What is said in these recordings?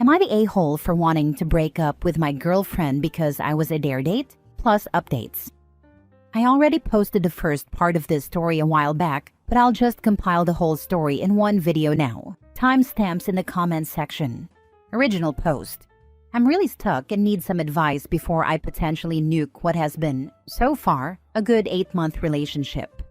Am I the a-hole for wanting to break up with my girlfriend because I was a dare date? Plus updates. I already posted the first part of this story a while back, but I'll just compile the whole story in one video now. Timestamps in the comments section. Original post. I'm really stuck and need some advice before I potentially nuke what has been, so far, a good 8-month relationship.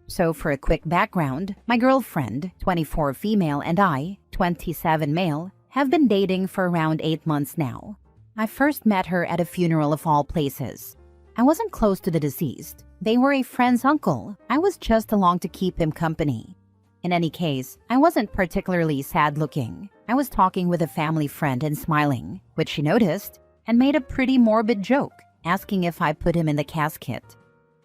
So for a quick background, my girlfriend, 24 female, and I, 27 male, have been dating for around 8 months now. I first met her at a funeral of all places. I wasn't close to the deceased. They were a friend's uncle. I was just along to keep him company. In any case, I wasn't particularly sad-looking. I was talking with a family friend and smiling, which she noticed, and made a pretty morbid joke, asking if I put him in the casket.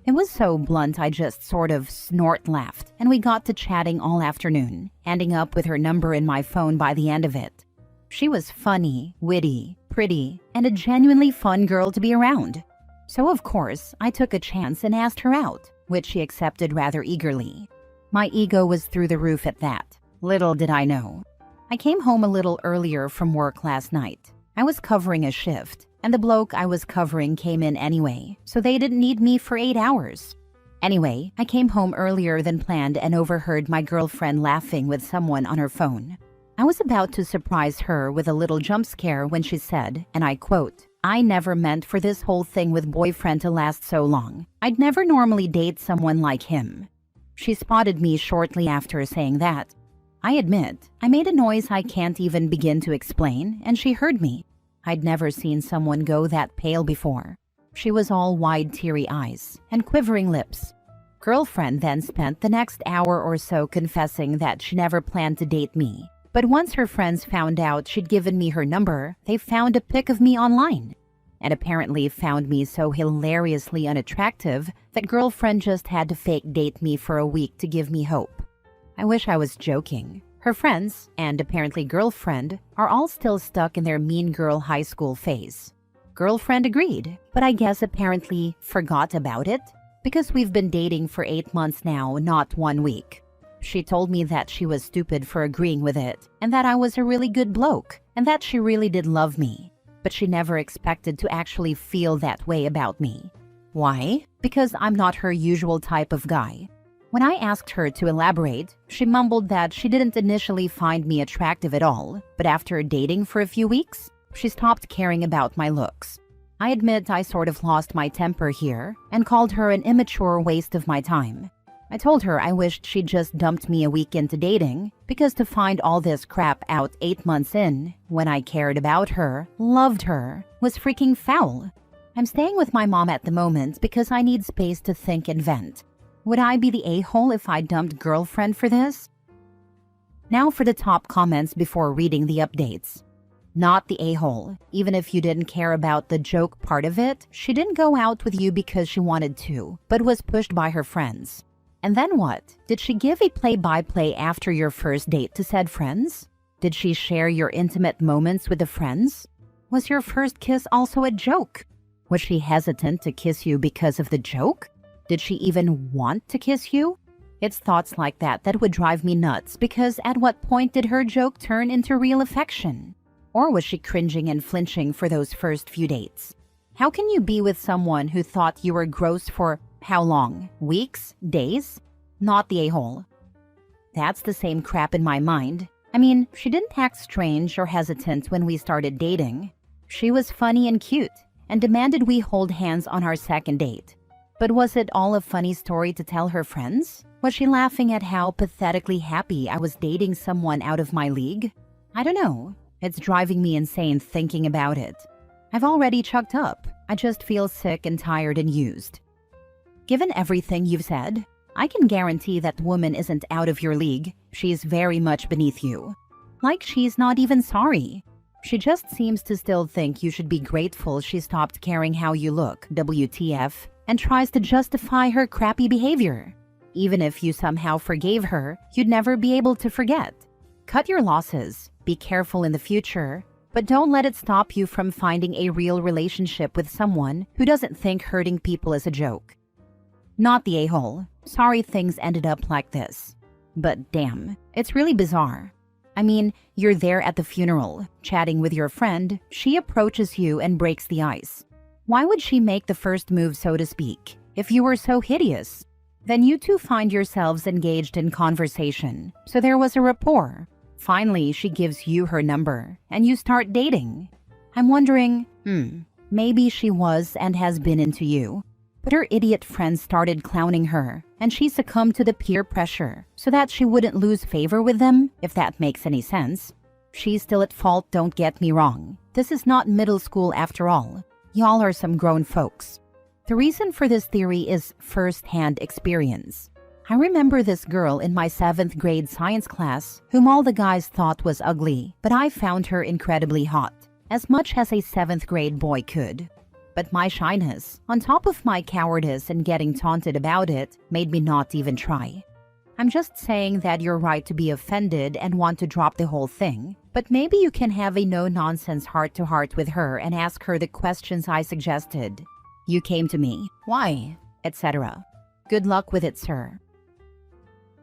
It was so blunt I just sort of snort-laughed, and we got to chatting all afternoon, ending up with her number in my phone by the end of it. She was funny, witty, pretty, and a genuinely fun girl to be around. So of course, I took a chance and asked her out, which she accepted rather eagerly. My ego was through the roof at that. Little did I know. I came home a little earlier from work last night. I was covering a shift, and the bloke I was covering came in anyway, so they didn't need me for 8 hours. Anyway, I came home earlier than planned and overheard my girlfriend laughing with someone on her phone. I was about to surprise her with a little jump scare when she said, and I quote, "I never meant for this whole thing with boyfriend to last so long. I'd never normally date someone like him." She spotted me shortly after saying that. I admit, I made a noise I can't even begin to explain, and she heard me. I'd never seen someone go that pale before. She was all wide, teary eyes and quivering lips. Girlfriend then spent the next hour or so confessing that she never planned to date me. But once her friends found out she'd given me her number, they found a pic of me online. And apparently found me so hilariously unattractive that girlfriend just had to fake date me for a week to give me hope. I wish I was joking. Her friends, and apparently girlfriend, are all still stuck in their mean girl high school phase. Girlfriend agreed, but I guess apparently forgot about it, because we've been dating for 8 months now, not 1 week. She told me that she was stupid for agreeing with it, and that I was a really good bloke, and that she really did love me. But she never expected to actually feel that way about me. Why? Because I'm not her usual type of guy. When I asked her to elaborate, she mumbled that she didn't initially find me attractive at all, but after dating for a few weeks, she stopped caring about my looks. I admit I sort of lost my temper here and called her an immature waste of my time. I told her I wished she'd just dumped me a week into dating, because to find all this crap out 8 months in, when I cared about her, loved her, was freaking foul. I'm staying with my mom at the moment because I need space to think and vent. Would I be the a-hole if I dumped girlfriend for this? Now for the top comments before reading the updates. Not the a-hole. Even if you didn't care about the joke part of it, she didn't go out with you because she wanted to, but was pushed by her friends. And then what? Did she give a play-by-play after your first date to said friends? Did she share your intimate moments with the friends? Was your first kiss also a joke? Was she hesitant to kiss you because of the joke? Did she even want to kiss you? It's thoughts like that that would drive me nuts, because at what point did her joke turn into real affection? Or was she cringing and flinching for those first few dates? How can you be with someone who thought you were gross for how long? Weeks? Days? Not the a-hole. That's the same crap in my mind. I mean, she didn't act strange or hesitant when we started dating. She was funny and cute, and demanded we hold hands on our second date. But was it all a funny story to tell her friends? Was she laughing at how pathetically happy I was dating someone out of my league? I don't know. It's driving me insane thinking about it. I've already chucked up. I just feel sick and tired and used. Given everything you've said, I can guarantee that woman isn't out of your league. She's very much beneath you. Like she's not even sorry. She just seems to still think you should be grateful she stopped caring how you look, WTF, and tries to justify her crappy behavior. Even if you somehow forgave her, you'd never be able to forget. Cut your losses, be careful in the future, but don't let it stop you from finding a real relationship with someone who doesn't think hurting people is a joke. Not the a-hole. Sorry things ended up like this. But damn, it's really bizarre. I mean, you're there at the funeral, chatting with your friend, she approaches you and breaks the ice. Why would she make the first move, so to speak, if you were so hideous? Then you two find yourselves engaged in conversation, so there was a rapport. Finally, she gives you her number, and you start dating. I'm wondering, maybe she was and has been into you, but her idiot friends started clowning her, and she succumbed to the peer pressure so that she wouldn't lose favor with them, if that makes any sense. She's still at fault, don't get me wrong. This is not middle school after all. Y'all are some grown folks. The reason for this theory is first-hand experience. I remember this girl in my 7th grade science class whom all the guys thought was ugly, but I found her incredibly hot, as much as a 7th grade boy could. But my shyness, on top of my cowardice and getting taunted about it, made me not even try. I'm just saying that you're right to be offended and want to drop the whole thing, but maybe you can have a no-nonsense heart-to-heart with her and ask her the questions I suggested. You came to me. Why? Etc. Good luck with it, sir.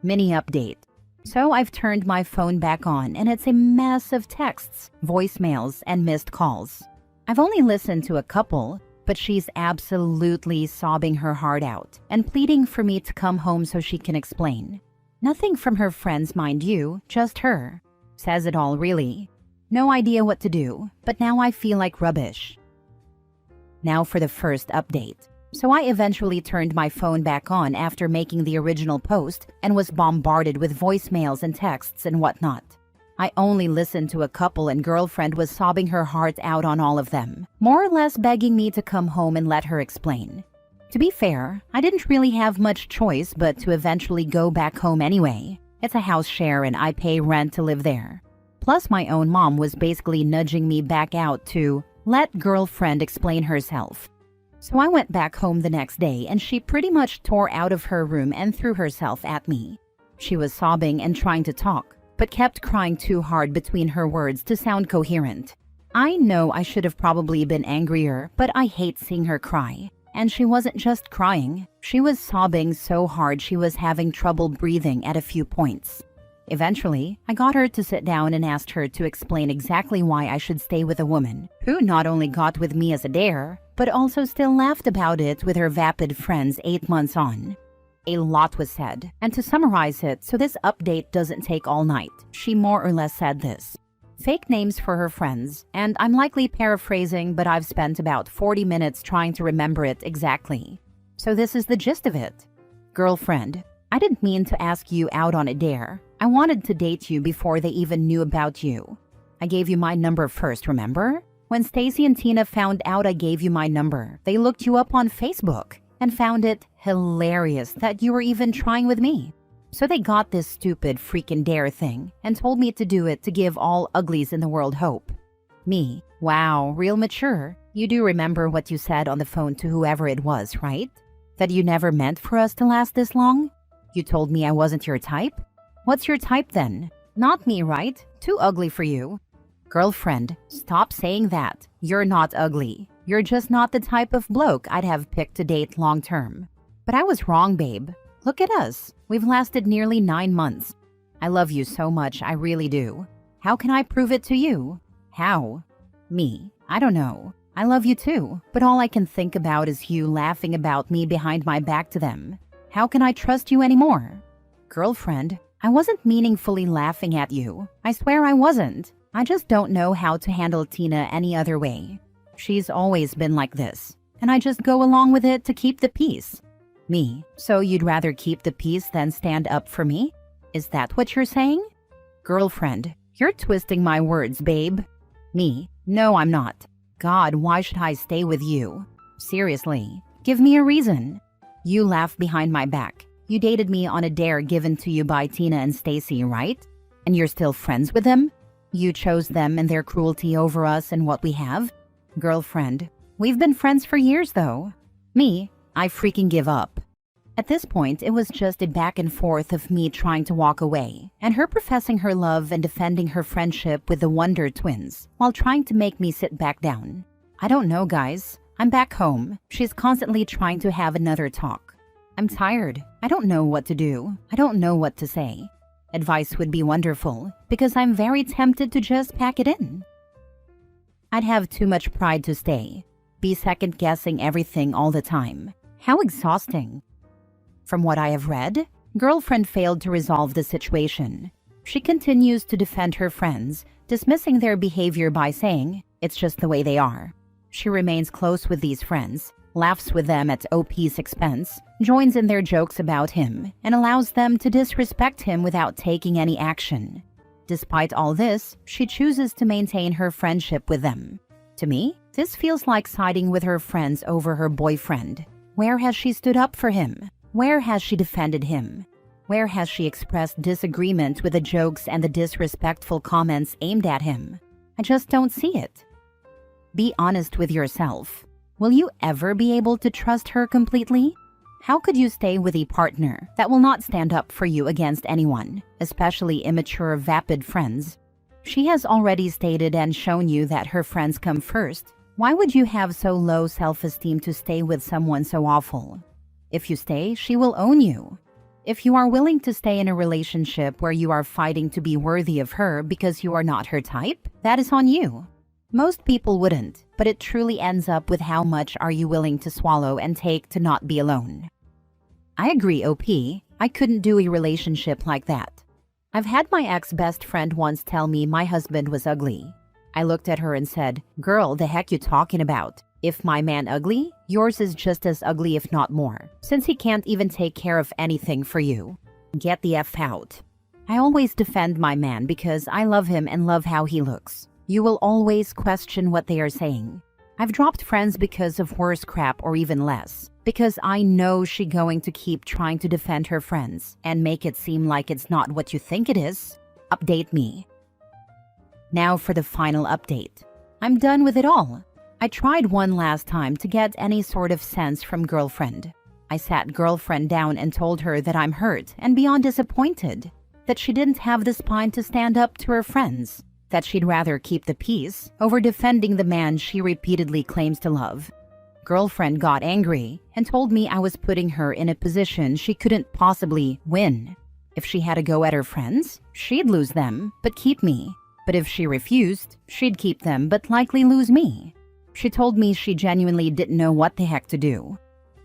Mini update. So I've turned my phone back on and it's a mess of texts, voicemails, and missed calls. I've only listened to a couple, but she's absolutely sobbing her heart out and pleading for me to come home so she can explain. Nothing from her friends, mind you, just her. Says it all, really. No idea what to do, but now I feel like rubbish. Now for the first update. So I eventually turned my phone back on after making the original post and was bombarded with voicemails and texts and whatnot. I only listened to a couple and girlfriend was sobbing her heart out on all of them, more or less begging me to come home and let her explain. To be fair, I didn't really have much choice but to eventually go back home anyway. It's a house share and I pay rent to live there. Plus my own mom was basically nudging me back out to let girlfriend explain herself. So I went back home the next day and she pretty much tore out of her room and threw herself at me. She was sobbing and trying to talk, but kept crying too hard between her words to sound coherent. I know I should have probably been angrier, but I hate seeing her cry. And she wasn't just crying, she was sobbing so hard she was having trouble breathing at a few points. Eventually, I got her to sit down and asked her to explain exactly why I should stay with a woman who not only got with me as a dare, but also still laughed about it with her vapid friends 8 months on. A lot was said, and to summarize it so this update doesn't take all night, she more or less said this. Fake names for her friends, and I'm likely paraphrasing, but I've spent about 40 minutes trying to remember it exactly. So this is the gist of it. Girlfriend, I didn't mean to ask you out on a dare. I wanted to date you before they even knew about you. I gave you my number first, remember? When Stacy and Tina found out I gave you my number, they looked you up on Facebook and found it hilarious that you were even trying with me. So they got this stupid freaking dare thing and told me to do it to give all uglies in the world hope. Me, wow, real mature. You do remember what you said on the phone to whoever it was, right? That you never meant for us to last this long? You told me I wasn't your type? What's your type then? Not me, right? Too ugly for you. Girlfriend, stop saying that. You're not ugly. You're just not the type of bloke I'd have picked to date long term. But I was wrong, babe. Look at us. We've lasted nearly 9 months. I love you so much, I really do. How can I prove it to you? How? Me. I don't know. I love you too, but all I can think about is you laughing about me behind my back to them. How can I trust you anymore? Girlfriend, I wasn't meaningfully laughing at you. I swear I wasn't. I just don't know how to handle Tina any other way. She's always been like this, and I just go along with it to keep the peace. Me, so you'd rather keep the peace than stand up for me? Is that what you're saying? Girlfriend, you're twisting my words, babe. Me, no, I'm not. God, why should I stay with you? Seriously, give me a reason. You laugh behind my back. You dated me on a dare given to you by Tina and Stacy, right? And you're still friends with them? You chose them and their cruelty over us and what we have? Girlfriend, we've been friends for years though. Me, I freaking give up. At this point, it was just a back and forth of me trying to walk away, and her professing her love and defending her friendship with the Wonder Twins, while trying to make me sit back down. I don't know, guys. I'm back home. She's constantly trying to have another talk. I'm tired. I don't know what to do. I don't know what to say. Advice would be wonderful because I'm very tempted to just pack it in. I'd have too much pride to stay. Be second-guessing everything all the time. How exhausting. From what I have read, girlfriend failed to resolve the situation. She continues to defend her friends, dismissing their behavior by saying, it's just the way they are. She remains close with these friends, laughs with them at OP's expense, joins in their jokes about him, and allows them to disrespect him without taking any action. Despite all this, she chooses to maintain her friendship with them. To me, this feels like siding with her friends over her boyfriend. Where has she stood up for him? Where has she defended him? Where has she expressed disagreement with the jokes and the disrespectful comments aimed at him? I just don't see it. Be honest with yourself. Will you ever be able to trust her completely? How could you stay with a partner that will not stand up for you against anyone, especially immature, vapid friends? She has already stated and shown you that her friends come first. Why would you have so low self-esteem to stay with someone so awful? If you stay, she will own you. If you are willing to stay in a relationship where you are fighting to be worthy of her because you are not her type, that is on you. Most people wouldn't, but it truly ends up with how much are you willing to swallow and take to not be alone. I agree, OP. I couldn't do a relationship like that. I've had my ex-best friend once tell me my husband was ugly. I looked at her and said, "Girl, the heck you talking about? If my man ugly, yours is just as ugly if not more, since he can't even take care of anything for you. Get the F out." I always defend my man because I love him and love how he looks. You will always question what they are saying. I've dropped friends because of worse crap or even less, because I know she going to keep trying to defend her friends and make it seem like it's not what you think it is. Update me. Now for the final update. I'm done with it all. I tried one last time to get any sort of sense from girlfriend. I sat girlfriend down and told her that I'm hurt and beyond disappointed, that she didn't have the spine to stand up to her friends, that she'd rather keep the peace over defending the man she repeatedly claims to love. Girlfriend got angry and told me I was putting her in a position she couldn't possibly win. If she had a go at her friends, she'd lose them but keep me. But if she refused, she'd keep them but likely lose me. She told me she genuinely didn't know what the heck to do.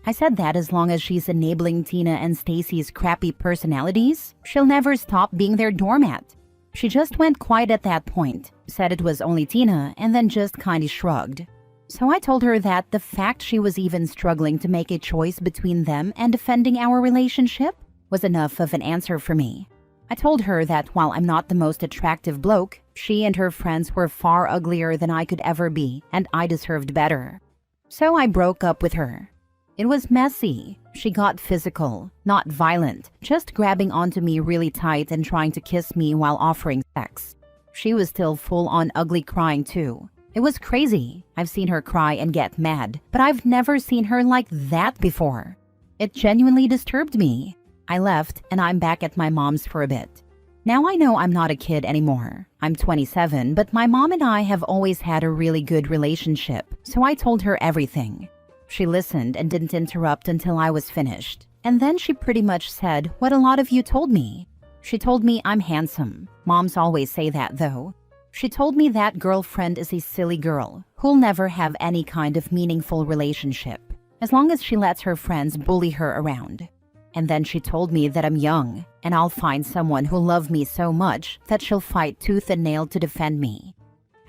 I said that as long as she's enabling Tina and Stacy's crappy personalities, she'll never stop being their doormat. She just went quiet at that point, said it was only Tina, and then just kinda shrugged. So I told her that the fact she was even struggling to make a choice between them and defending our relationship was enough of an answer for me. I told her that while I'm not the most attractive bloke, she and her friends were far uglier than I could ever be, and I deserved better. So I broke up with her. It was messy. She got physical, not violent, just grabbing onto me really tight and trying to kiss me while offering sex. She was still full-on ugly crying too. It was crazy. I've seen her cry and get mad, but I've never seen her like that before. It genuinely disturbed me. I left and I'm back at my mom's for a bit. Now I know I'm not a kid anymore. I'm 27, but my mom and I have always had a really good relationship, so I told her everything. She listened and didn't interrupt until I was finished. And then she pretty much said what a lot of you told me. She told me I'm handsome. Moms always say that though. She told me that girlfriend is a silly girl who'll never have any kind of meaningful relationship, as long as she lets her friends bully her around. And then she told me that I'm young, and I'll find someone who'll love me so much that she'll fight tooth and nail to defend me.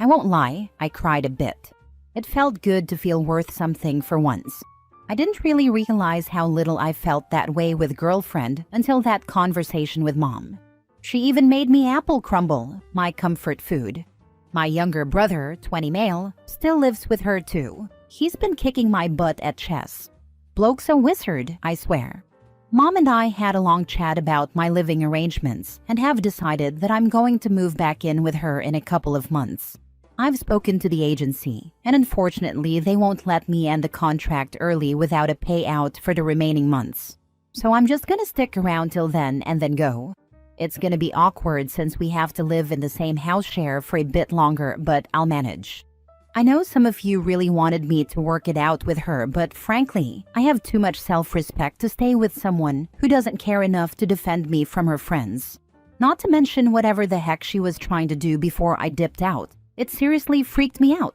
I won't lie, I cried a bit. It felt good to feel worth something for once. I didn't really realize how little I felt that way with girlfriend until that conversation with mom. She even made me apple crumble, my comfort food. My younger brother, 20 male, still lives with her too. He's been kicking my butt at chess. Bloke's a wizard, I swear. Mom and I had a long chat about my living arrangements and have decided that I'm going to move back in with her in a couple of months. I've spoken to the agency, and unfortunately they won't let me end the contract early without a payout for the remaining months. So I'm just gonna stick around till then and then go. It's gonna be awkward since we have to live in the same house share for a bit longer, but I'll manage. I know some of you really wanted me to work it out with her, but frankly, I have too much self-respect to stay with someone who doesn't care enough to defend me from her friends. Not to mention whatever the heck she was trying to do before I dipped out. It seriously freaked me out.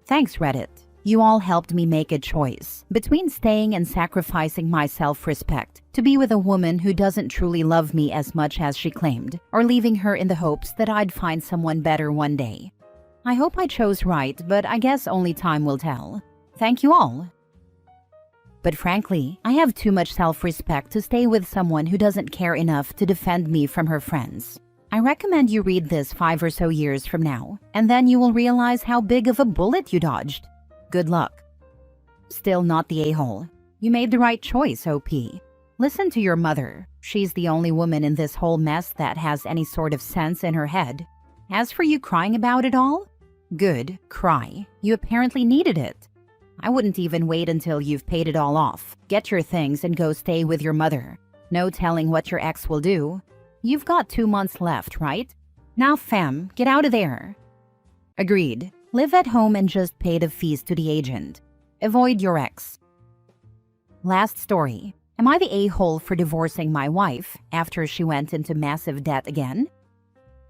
Thanks, Reddit. You all helped me make a choice between staying and sacrificing my self-respect to be with a woman who doesn't truly love me as much as she claimed, or leaving her in the hopes that I'd find someone better one day. I hope I chose right, but I guess only time will tell. Thank you all. But frankly, I have too much self-respect to stay with someone who doesn't care enough to defend me from her friends. I recommend you read this 5 or so years from now, and then you will realize how big of a bullet you dodged. Good luck. Still not the a-hole. You made the right choice, OP. Listen to your mother. She's the only woman in this whole mess that has any sort of sense in her head. As for you crying about it all, good, cry. You apparently needed it. I wouldn't even wait until you've paid it all off. Get your things and go stay with your mother. No telling what your ex will do. You've got 2 months left, right? Now, fam, get out of there. Agreed. Live at home and just pay the fees to the agent. Avoid your ex. Last story. Am I the a-hole for divorcing my wife after she went into massive debt again?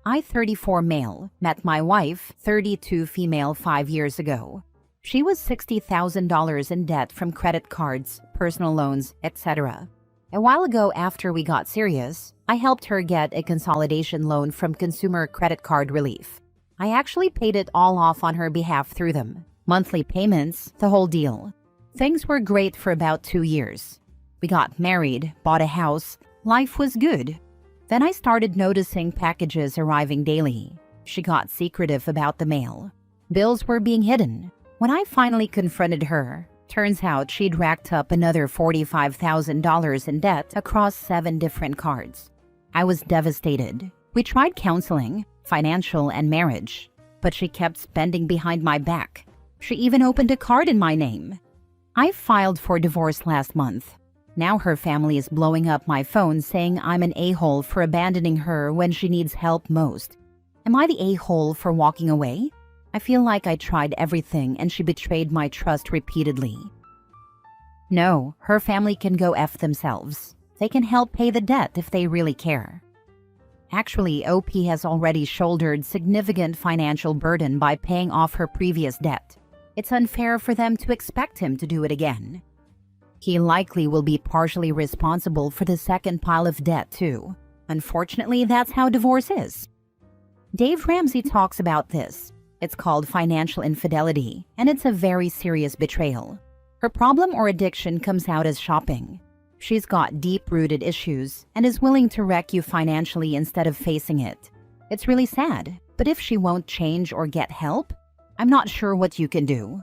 I, 34 male, met my wife, 32 female 5 years ago. She was $60,000 in debt from credit cards, personal loans, etc. A while ago, after we got serious, I helped her get a consolidation loan from Consumer Credit Card Relief. I actually paid it all off on her behalf through them. Monthly payments, the whole deal. Things were great for about 2 years. We got married, bought a house, life was good. Then I started noticing packages arriving daily. She got secretive about the mail. Bills were being hidden. When I finally confronted her, turns out she'd racked up another $45,000 in debt across 7 different cards. I was devastated. We tried counseling, financial and marriage, but she kept spending behind my back. She even opened a card in my name. I filed for divorce last month. Now her family is blowing up my phone saying I'm an a-hole for abandoning her when she needs help most. Am I the a-hole for walking away? I feel like I tried everything and she betrayed my trust repeatedly. No, her family can go F themselves. They can help pay the debt if they really care. Actually, OP has already shouldered significant financial burden by paying off her previous debt. It's unfair for them to expect him to do it again. He likely will be partially responsible for the second pile of debt too. Unfortunately, that's how divorce is. Dave Ramsey talks about this. It's called financial infidelity, and it's a very serious betrayal. Her problem or addiction comes out as shopping. She's got deep-rooted issues and is willing to wreck you financially instead of facing it. It's really sad, but if she won't change or get help, I'm not sure what you can do.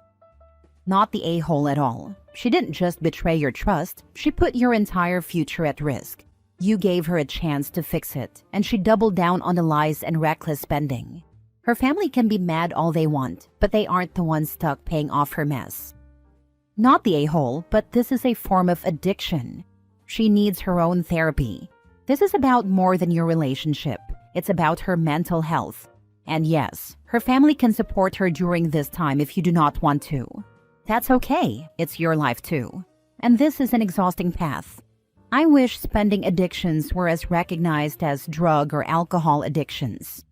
Not the a-hole at all. She didn't just betray your trust, she put your entire future at risk. You gave her a chance to fix it, and she doubled down on the lies and reckless spending. Her family can be mad all they want, but they aren't the ones stuck paying off her mess. Not the a-hole, but this is a form of addiction. She needs her own therapy. This is about more than your relationship. It's about her mental health. And yes, her family can support her during this time if you do not want to. That's okay. It's your life too. And this is an exhausting path. I wish spending addictions were as recognized as drug or alcohol addictions.